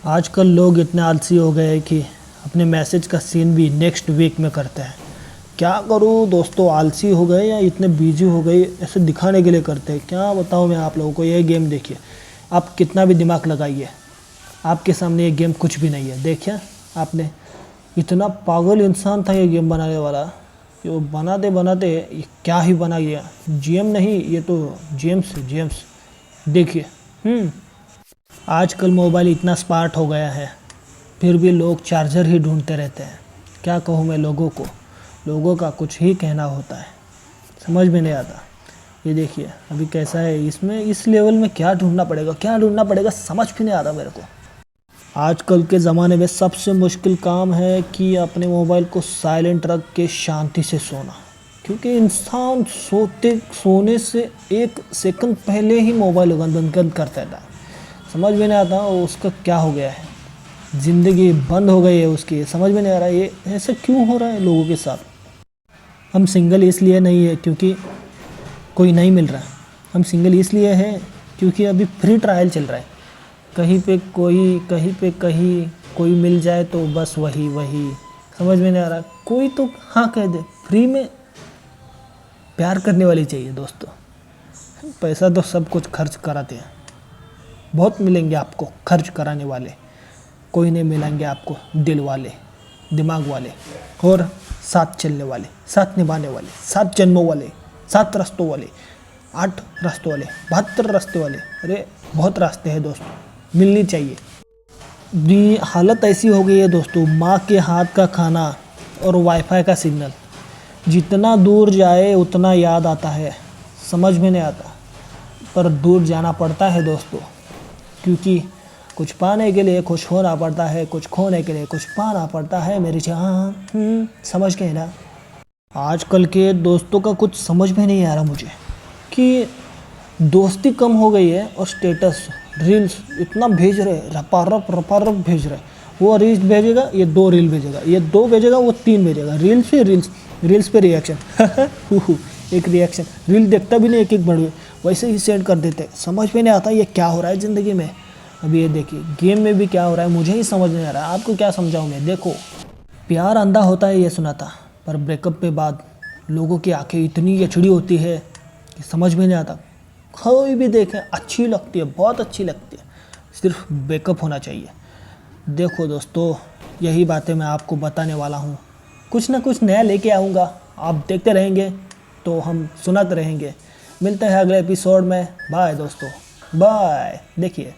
आजकल लोग इतने आलसी हो गए हैं कि अपने मैसेज का सीन भी नेक्स्ट वीक में करते हैं। क्या करूँ दोस्तों, आलसी हो गए या इतने बिजी हो गए, ऐसे दिखाने के लिए करते हैं। क्या बताऊँ मैं आप लोगों को। ये गेम देखिए, आप कितना भी दिमाग लगाइए, आपके सामने ये गेम कुछ भी नहीं है। देखिए आपने, इतना पागल इंसान था ये गेम बनाने वाला। ये बनाते बनाते ये क्या ही बना गया। जीएम नहीं, ये तो जेम्स देखिए। आजकल मोबाइल इतना स्मार्ट हो गया है, फिर भी लोग चार्जर ही ढूंढते रहते हैं। क्या कहूँ मैं लोगों को, लोगों का कुछ ही कहना होता है, समझ में नहीं आता। ये देखिए अभी कैसा है, इसमें इस लेवल में क्या ढूंढना पड़ेगा, समझ भी नहीं आता मेरे को। आजकल के ज़माने में सबसे मुश्किल काम है कि अपने मोबाइल को साइलेंट रख के शांति से सोना, क्योंकि इंसान सोने से एक सेकंड पहले ही मोबाइल बंद कर देता है। समझ में नहीं आता उसका क्या हो गया है, ज़िंदगी बंद हो गई है उसकी। समझ में नहीं आ रहा ये ऐसा क्यों हो रहा है लोगों के साथ। हम सिंगल इसलिए नहीं है क्योंकि कोई नहीं मिल रहा है, हम सिंगल इसलिए है क्योंकि अभी फ्री ट्रायल चल रहा है। कहीं पे कोई मिल जाए तो बस वही समझ में नहीं आ रहा। कोई तो हाँ कह दे, फ्री में प्यार करने वाली चाहिए दोस्तों। पैसा तो सब कुछ खर्च कराते हैं, बहुत मिलेंगे आपको खर्च कराने वाले, कोई नहीं मिलेंगे आपको दिल वाले, दिमाग वाले और साथ चलने वाले, साथ निभाने वाले, 7 जन्मों वाले, 7 रास्तों वाले, 8 रास्तों वाले, 72 रास्ते वाले। अरे बहुत रास्ते हैं दोस्तों, मिलनी चाहिए। भी हालत ऐसी हो गई है दोस्तों, माँ के हाथ का खाना और वाईफाई का सिग्नल, जितना दूर जाए उतना याद आता है। समझ में नहीं आता, पर दूर जाना पड़ता है दोस्तों, क्योंकि कुछ पाने के लिए कुछ होना पड़ता है, कुछ खोने के लिए कुछ पाना पड़ता है मेरी जान। समझ गए ना। आजकल के दोस्तों का कुछ समझ में नहीं आ रहा मुझे, कि दोस्ती कम हो गई है और स्टेटस रील्स इतना भेज रहे, रपा रप भेज रहे। वो रील्स भेजेगा, ये 2 रील भेजेगा, ये 2 भेजेगा, वो 3 भेजेगा। रील्स पे रिएक्शन एक रिएक्शन, रील देखता भी नहीं, एक बढ़ वैसे ही सेंड कर देते। समझ में नहीं आता ये क्या हो रहा है ज़िंदगी में। अभी ये देखिए गेम में भी क्या हो रहा है, मुझे ही समझ नहीं आ रहा है। आपको क्या समझाऊँ मैं। देखो, प्यार अंधा होता है ये सुना था, पर ब्रेकअप के बाद लोगों की आंखें इतनी एचडी होती है कि समझ में नहीं आता। कोई भी देखे अच्छी लगती है, बहुत अच्छी लगती है, सिर्फ ब्रेकअप होना चाहिए। देखो दोस्तों, यही बातें मैं आपको बताने वाला हूँ। कुछ ना कुछ नया लेके आऊँगा, आप देखते रहेंगे तो हम सुनाते रहेंगे। मिलते हैं अगले एपिसोड में। बाय दोस्तों, बाय। देखिए।